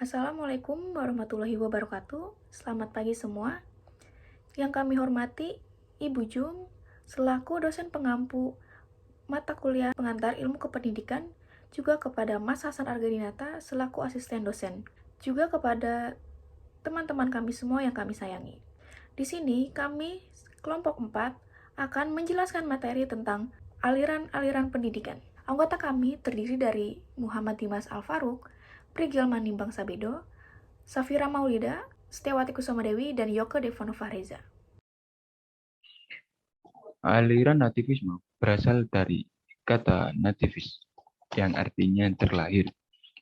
Assalamualaikum warahmatullahi wabarakatuh. Selamat pagi semua. Yang kami hormati, Ibu Jum, selaku dosen pengampu mata kuliah pengantar ilmu kependidikan, juga kepada Mas Hasan Argadinata selaku asisten dosen, juga kepada teman-teman kami semua yang kami sayangi. Di sini kami kelompok 4 akan menjelaskan materi tentang aliran-aliran pendidikan. Anggota kami terdiri dari Muhammad Dimas Al-Faruq, Prigel Manimbang Sabedo, Safira Maulida, Setiawati Kusumadewi, dan Yoke Devonova Reza. Aliran nativisme berasal dari kata nativis, yang artinya terlahir.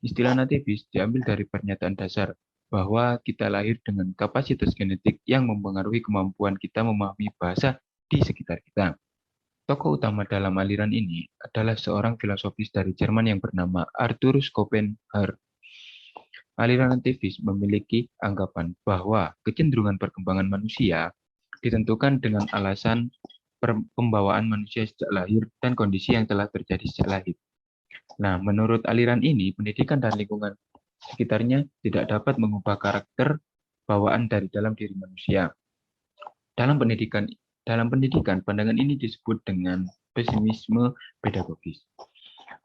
Istilah nativis diambil dari pernyataan dasar bahwa kita lahir dengan kapasitas genetik yang mempengaruhi kemampuan kita memahami bahasa di sekitar kita. Tokoh utama dalam aliran ini adalah seorang filosofis dari Jerman yang bernama Arthur Schopenhauer. Aliran nativis memiliki anggapan bahwa kecenderungan perkembangan manusia ditentukan dengan alasan pembawaan manusia sejak lahir dan kondisi yang telah terjadi sejak lahir. Nah, menurut aliran ini, pendidikan dan lingkungan sekitarnya tidak dapat mengubah karakter bawaan dari dalam diri manusia. Dalam pendidikan, pandangan ini disebut dengan pesimisme pedagogis.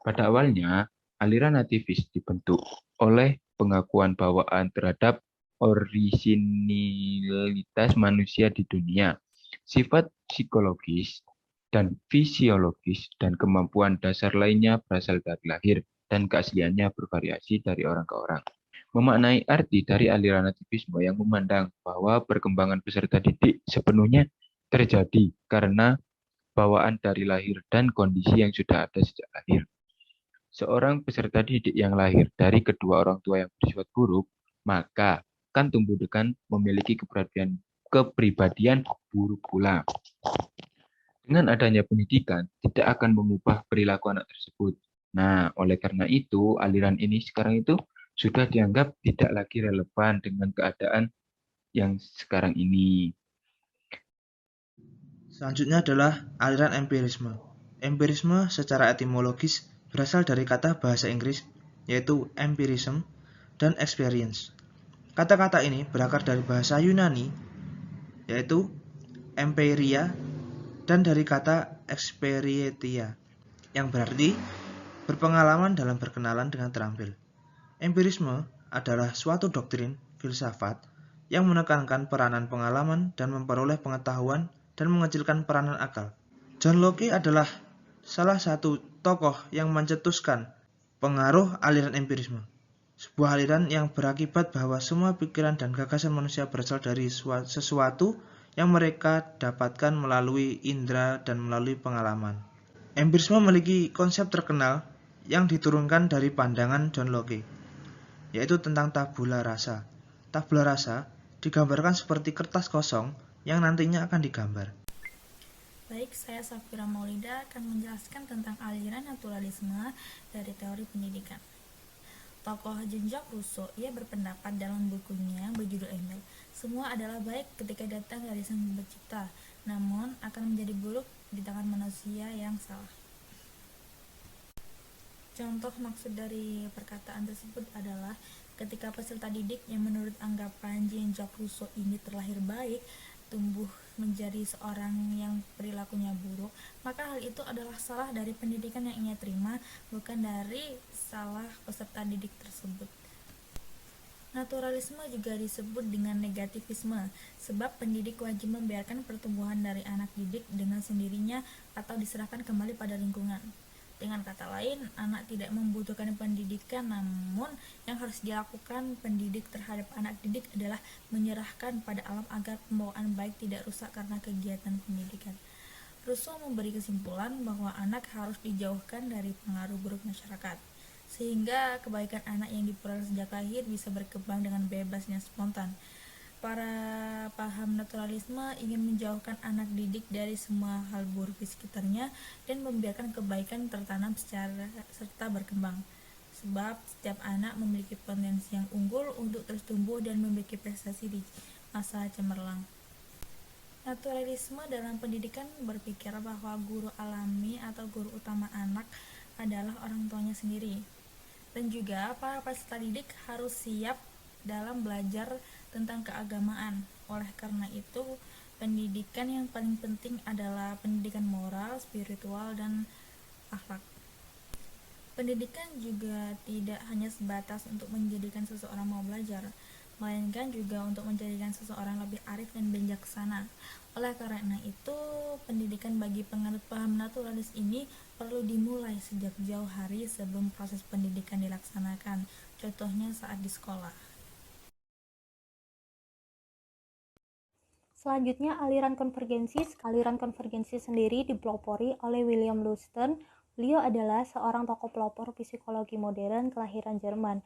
Pada awalnya, aliran nativis dibentuk oleh pengakuan bawaan terhadap orisinilitas manusia di dunia, sifat psikologis dan fisiologis dan kemampuan dasar lainnya berasal dari lahir dan keasliannya bervariasi dari orang ke orang. Memaknai arti dari aliran nativisme yang memandang bahwa perkembangan peserta didik sepenuhnya terjadi karena bawaan dari lahir dan kondisi yang sudah ada sejak lahir. Seorang peserta didik yang lahir dari kedua orang tua yang bersifat buruk, maka akan tumbuh dengan memiliki kepribadian buruk pula. Dengan adanya pendidikan, tidak akan mengubah perilaku anak tersebut. Nah, oleh karena itu, aliran ini sekarang itu sudah dianggap tidak lagi relevan dengan keadaan yang sekarang ini. Selanjutnya adalah aliran empirisme. Empirisme secara etimologis berasal dari kata bahasa Inggris yaitu empirism dan experience. Kata-kata ini berakar dari bahasa Yunani yaitu empiria dan dari kata experietia yang berarti berpengalaman dalam berkenalan dengan terampil. Empirisme adalah suatu doktrin filsafat yang menekankan peranan pengalaman dan memperoleh pengetahuan dan mengecilkan peranan akal. John Locke adalah salah satu tokoh yang mencetuskan pengaruh aliran empirisme, sebuah aliran yang berakibat bahwa semua pikiran dan gagasan manusia berasal dari sesuatu yang mereka dapatkan melalui indera dan melalui pengalaman. Empirisme memiliki konsep terkenal yang diturunkan dari pandangan John Locke, yaitu tentang tabula rasa. Tabula rasa digambarkan seperti kertas kosong yang nantinya akan digambar. Baik, saya Safira Maulida akan menjelaskan tentang aliran naturalisme dari teori pendidikan. Tokoh Jean-Jacques Rousseau, ia berpendapat dalam bukunya berjudul Emil, semua adalah baik ketika datang dari Sang Pencipta, namun akan menjadi buruk di tangan manusia yang salah. Contoh maksud dari perkataan tersebut adalah ketika peserta didik yang menurut anggapan Jean-Jacques Rousseau ini terlahir baik, tumbuh menjadi seorang yang perilakunya buruk, maka hal itu adalah salah dari pendidikan yang ia terima, bukan dari salah peserta didik tersebut. Naturalisme juga disebut dengan negativisme, sebab pendidik wajib membiarkan pertumbuhan dari anak didik dengan sendirinya atau diserahkan kembali pada lingkungan. Dengan kata lain, anak tidak membutuhkan pendidikan, namun yang harus dilakukan pendidik terhadap anak didik adalah menyerahkan pada alam agar pembawaan baik tidak rusak karena kegiatan pendidikan. Rousseau memberi kesimpulan bahwa anak harus dijauhkan dari pengaruh buruk masyarakat, sehingga kebaikan anak yang diperoleh sejak lahir bisa berkembang dengan bebas dan spontan. Para paham naturalisme ingin menjauhkan anak didik dari semua hal buruk di sekitarnya dan membiarkan kebaikan tertanam serta berkembang. Sebab setiap anak memiliki potensi yang unggul untuk terus tumbuh dan memiliki prestasi di masa cemerlang. Naturalisme dalam pendidikan berpikir bahwa guru alami atau guru utama anak adalah orang tuanya sendiri. Dan juga para peserta didik harus siap dalam belajar tentang keagamaan. Oleh karena itu, pendidikan yang paling penting adalah pendidikan moral, spiritual, dan akhlak. Pendidikan juga tidak hanya sebatas untuk menjadikan seseorang mau belajar, melainkan juga untuk menjadikan seseorang lebih arif dan bijaksana. Oleh karena itu, pendidikan bagi penganut paham naturalis ini perlu dimulai sejak jauh hari sebelum proses pendidikan dilaksanakan, contohnya saat di sekolah. Selanjutnya, aliran konvergensi. Aliran konvergensi sendiri dipelopori oleh William Luston. Beliau adalah seorang tokoh pelopor psikologi modern kelahiran Jerman.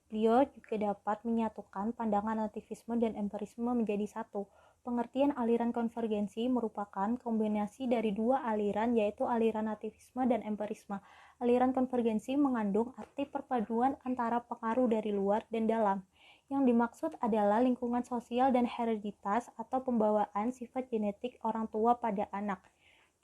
Beliau juga dapat menyatukan pandangan nativisme dan empirisme menjadi satu. Pengertian aliran konvergensi merupakan kombinasi dari dua aliran, yaitu aliran nativisme dan empirisme. Aliran konvergensi mengandung arti perpaduan antara pengaruh dari luar dan dalam. Yang dimaksud adalah lingkungan sosial dan hereditas atau pembawaan sifat genetik orang tua pada anak.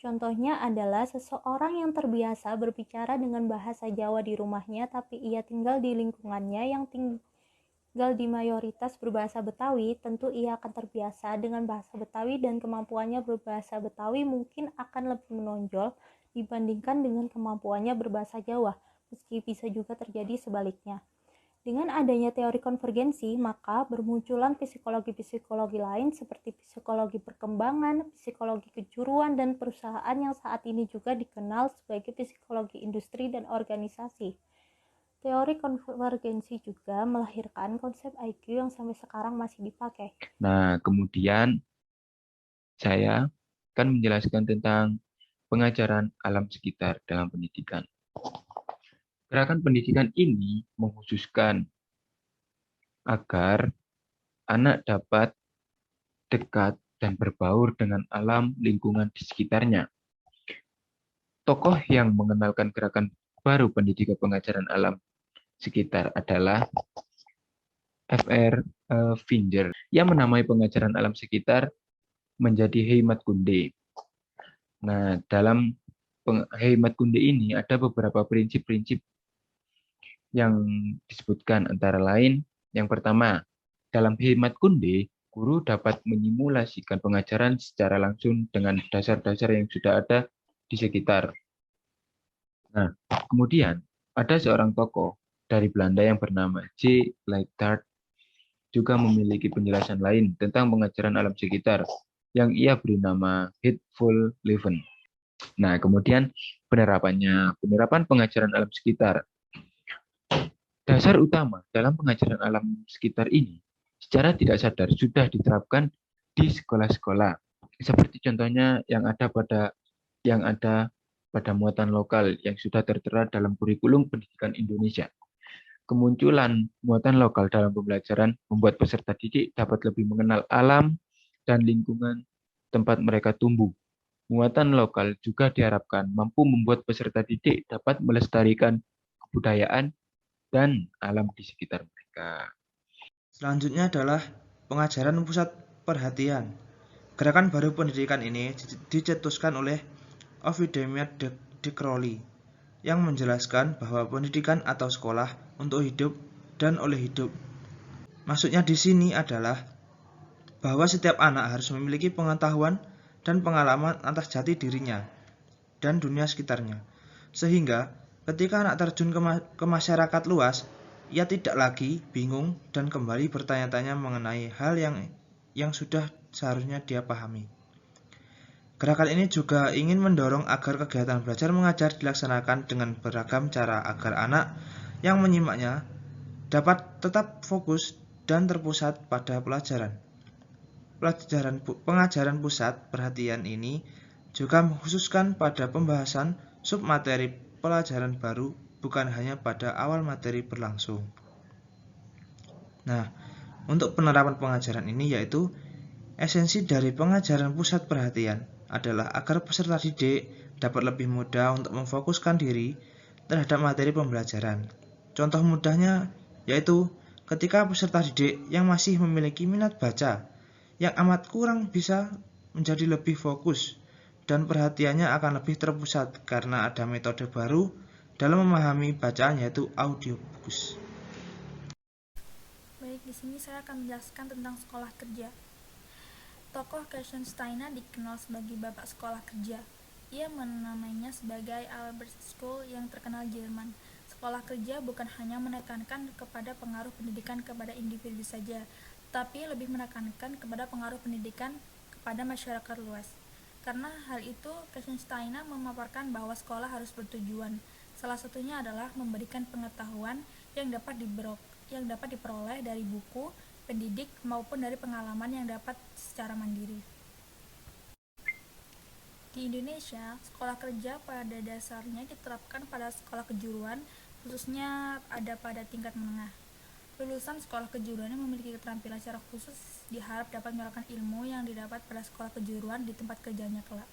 Contohnya adalah seseorang yang terbiasa berbicara dengan bahasa Jawa di rumahnya, tapi ia tinggal di lingkungannya yang tinggal di mayoritas berbahasa Betawi, tentu ia akan terbiasa dengan bahasa Betawi dan kemampuannya berbahasa Betawi mungkin akan lebih menonjol dibandingkan dengan kemampuannya berbahasa Jawa, meski bisa juga terjadi sebaliknya. Dengan adanya teori konvergensi, maka bermunculan psikologi-psikologi lain seperti psikologi perkembangan, psikologi kejuruan, dan perusahaan yang saat ini juga dikenal sebagai psikologi industri dan organisasi. Teori konvergensi juga melahirkan konsep IQ yang sampai sekarang masih dipakai. Nah, kemudian saya akan menjelaskan tentang pengajaran alam sekitar dalam pendidikan. Gerakan pendidikan ini mengkhususkan agar anak dapat dekat dan berbaur dengan alam lingkungan di sekitarnya. Tokoh yang mengenalkan gerakan baru pendidikan pengajaran alam sekitar adalah F.R. Finger yang menamai pengajaran alam sekitar menjadi Heimatkunde. Nah, dalam Heimatkunde ini ada beberapa prinsip-prinsip yang disebutkan, antara lain yang pertama, dalam Heimatkunde, guru dapat menyimulasikan pengajaran secara langsung dengan dasar-dasar yang sudah ada di sekitar. Nah, kemudian ada seorang tokoh dari Belanda yang bernama J. Lyotard juga memiliki penjelasan lain tentang pengajaran alam sekitar yang ia beri nama Heedful Leven. Nah, kemudian penerapan pengajaran alam sekitar. Dasar utama dalam pengajaran alam sekitar ini secara tidak sadar sudah diterapkan di sekolah-sekolah. Seperti contohnya yang ada pada muatan lokal yang sudah tertera dalam kurikulum pendidikan Indonesia. Kemunculan muatan lokal dalam pembelajaran membuat peserta didik dapat lebih mengenal alam dan lingkungan tempat mereka tumbuh. Muatan lokal juga diharapkan mampu membuat peserta didik dapat melestarikan kebudayaan dan alam di sekitar mereka. Selanjutnya adalah pengajaran pusat perhatian. Gerakan baru pendidikan ini dicetuskan oleh Ovidemir de Crowley yang menjelaskan bahwa pendidikan atau sekolah untuk hidup dan oleh hidup. Maksudnya di sini adalah bahwa setiap anak harus memiliki pengetahuan dan pengalaman atas jati dirinya dan dunia sekitarnya. Sehingga ketika anak terjun ke masyarakat luas, ia tidak lagi bingung dan kembali bertanya-tanya mengenai hal yang sudah seharusnya dia pahami. Gerakan ini juga ingin mendorong agar kegiatan belajar mengajar dilaksanakan dengan beragam cara agar anak yang menyimaknya dapat tetap fokus dan terpusat pada pelajaran. Pengajaran pusat perhatian ini juga mengkhususkan pada pembahasan submateri pelajaran baru, bukan hanya pada awal materi berlangsung. Nah, untuk penerapan pengajaran ini yaitu esensi dari pengajaran pusat perhatian adalah agar peserta didik dapat lebih mudah untuk memfokuskan diri terhadap materi pembelajaran. Contoh mudahnya yaitu ketika peserta didik yang masih memiliki minat baca yang amat kurang bisa menjadi lebih fokus dan perhatiannya akan lebih terpusat karena ada metode baru dalam memahami bacaan yaitu audiobooks. Baik, di sini saya akan menjelaskan tentang sekolah kerja. Tokoh Cassius Steiner dikenal sebagai bapak sekolah kerja. Ia menamainya sebagai Albert School yang terkenal Jerman. Sekolah kerja bukan hanya menekankan kepada pengaruh pendidikan kepada individu saja, tapi lebih menekankan kepada pengaruh pendidikan kepada masyarakat luas. Karena hal itu, Cassius Steiner memaparkan bahwa sekolah harus bertujuan. Salah satunya adalah memberikan pengetahuan yang dapat diperoleh dari buku, pendidik, maupun dari pengalaman yang dapat secara mandiri. Di Indonesia, sekolah kerja pada dasarnya diterapkan pada sekolah kejuruan, khususnya ada pada tingkat menengah. Lulusan sekolah kejuruan yang memiliki keterampilan secara khusus diharap dapat menyalurkan ilmu yang didapat pada sekolah kejuruan di tempat kerjanya kelak.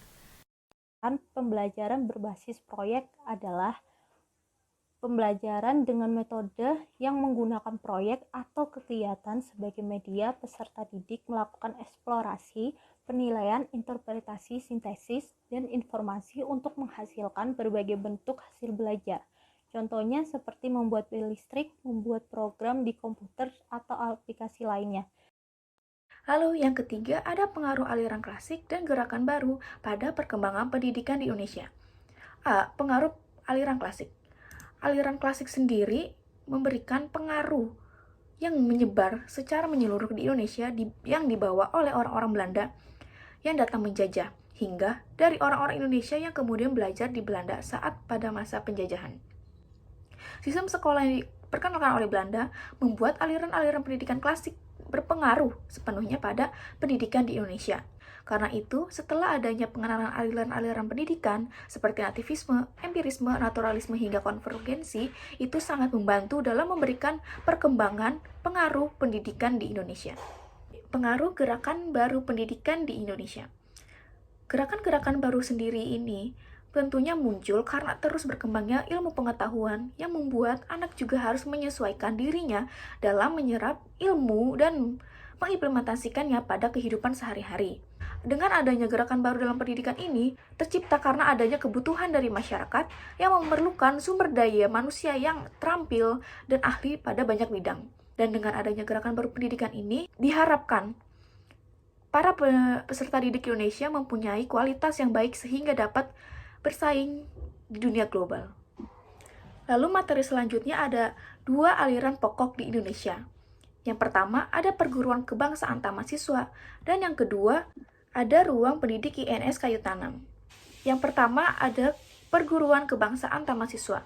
Pembelajaran berbasis proyek adalah pembelajaran dengan metode yang menggunakan proyek atau kegiatan sebagai media peserta didik melakukan eksplorasi, penilaian, interpretasi, sintesis, dan informasi untuk menghasilkan berbagai bentuk hasil belajar. Contohnya seperti membuat bil listrik, membuat program di komputer, atau aplikasi lainnya. Lalu yang ketiga ada pengaruh aliran klasik dan gerakan baru pada perkembangan pendidikan di Indonesia. A. Pengaruh aliran klasik. Aliran klasik sendiri memberikan pengaruh yang menyebar secara menyeluruh di Indonesia yang dibawa oleh orang-orang Belanda yang datang menjajah, hingga dari orang-orang Indonesia yang kemudian belajar di Belanda saat pada masa penjajahan. Sistem sekolah yang diperkenalkan oleh Belanda membuat aliran-aliran pendidikan klasik berpengaruh sepenuhnya pada pendidikan di Indonesia. Karena itu, setelah adanya pengenalan aliran-aliran pendidikan seperti nativisme, empirisme, naturalisme, hingga konvergensi, itu sangat membantu dalam memberikan perkembangan pengaruh pendidikan di Indonesia. Pengaruh gerakan baru pendidikan di Indonesia. Gerakan-gerakan baru sendiri ini tentunya muncul karena terus berkembangnya ilmu pengetahuan yang membuat anak juga harus menyesuaikan dirinya dalam menyerap ilmu dan mengimplementasikannya pada kehidupan sehari-hari. Dengan adanya gerakan baru dalam pendidikan ini, tercipta karena adanya kebutuhan dari masyarakat yang memerlukan sumber daya manusia yang terampil dan ahli pada banyak bidang. Dan dengan adanya gerakan baru pendidikan ini, diharapkan para peserta didik Indonesia mempunyai kualitas yang baik sehingga dapat bersaing di dunia global. Lalu materi selanjutnya ada 2 aliran pokok di Indonesia. Yang pertama ada perguruan kebangsaan taman siswa, dan yang kedua ada ruang pendidik INS Kayu Tanam. Yang pertama ada perguruan kebangsaan taman siswa.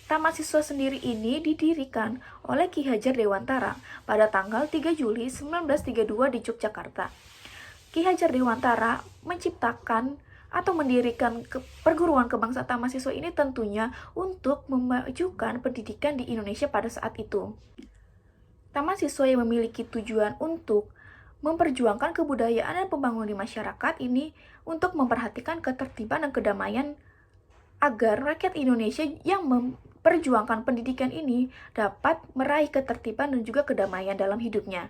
Taman siswa sendiri ini didirikan oleh Ki Hajar Dewantara pada tanggal 3 Juli 1932 di Yogyakarta. Ki Hajar Dewantara menciptakan atau mendirikan perguruan kebangsaan taman siswa ini tentunya untuk memajukan pendidikan di Indonesia pada saat itu. Taman siswa yang memiliki tujuan untuk memperjuangkan kebudayaan dan pembangunan di masyarakat ini untuk memperhatikan ketertiban dan kedamaian agar rakyat Indonesia yang memperjuangkan pendidikan ini dapat meraih ketertiban dan juga kedamaian dalam hidupnya.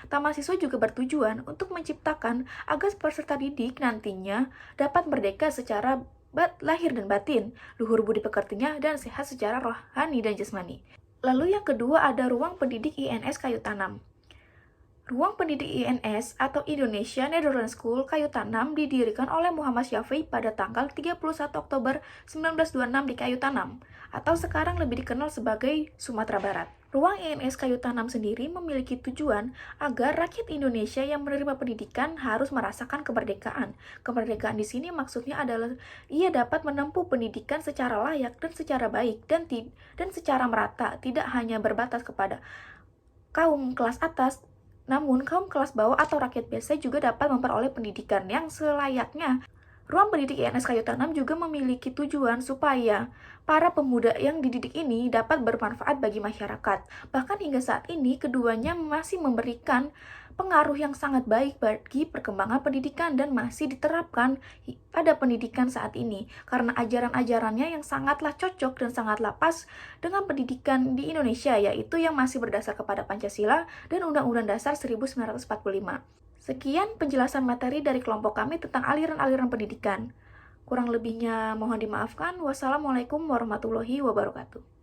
Taman siswa juga bertujuan untuk menciptakan agar peserta didik nantinya dapat merdeka secara lahir dan batin, luhur budi pekertinya, dan sehat secara rohani dan jasmani. Lalu yang kedua ada ruang pendidik INS Kayu Tanam. Ruang pendidik INS atau Indonesia Netherlands School Kayu Tanam didirikan oleh Muhammad Syafi'i pada tanggal 31 Oktober 1926 di Kayu Tanam, atau sekarang lebih dikenal sebagai Sumatera Barat. Ruang INS Kayu Tanam sendiri memiliki tujuan agar rakyat Indonesia yang menerima pendidikan harus merasakan kemerdekaan. Kemerdekaan di sini maksudnya adalah ia dapat menempuh pendidikan secara layak dan secara baik dan secara merata, tidak hanya berbatas kepada kaum kelas atas, namun kaum kelas bawah atau rakyat biasa juga dapat memperoleh pendidikan yang selayaknya. Ruang pendidik INS Kayu Tanam juga memiliki tujuan supaya para pemuda yang dididik ini dapat bermanfaat bagi masyarakat. Bahkan hingga saat ini, keduanya masih memberikan pengaruh yang sangat baik bagi perkembangan pendidikan dan masih diterapkan pada pendidikan saat ini. Karena ajaran-ajarannya yang sangatlah cocok dan sangatlah pas dengan pendidikan di Indonesia, yaitu yang masih berdasar kepada Pancasila dan Undang-Undang Dasar 1945. Sekian penjelasan materi dari kelompok kami tentang aliran-aliran pendidikan. Kurang lebihnya mohon dimaafkan. Wassalamualaikum warahmatullahi wabarakatuh.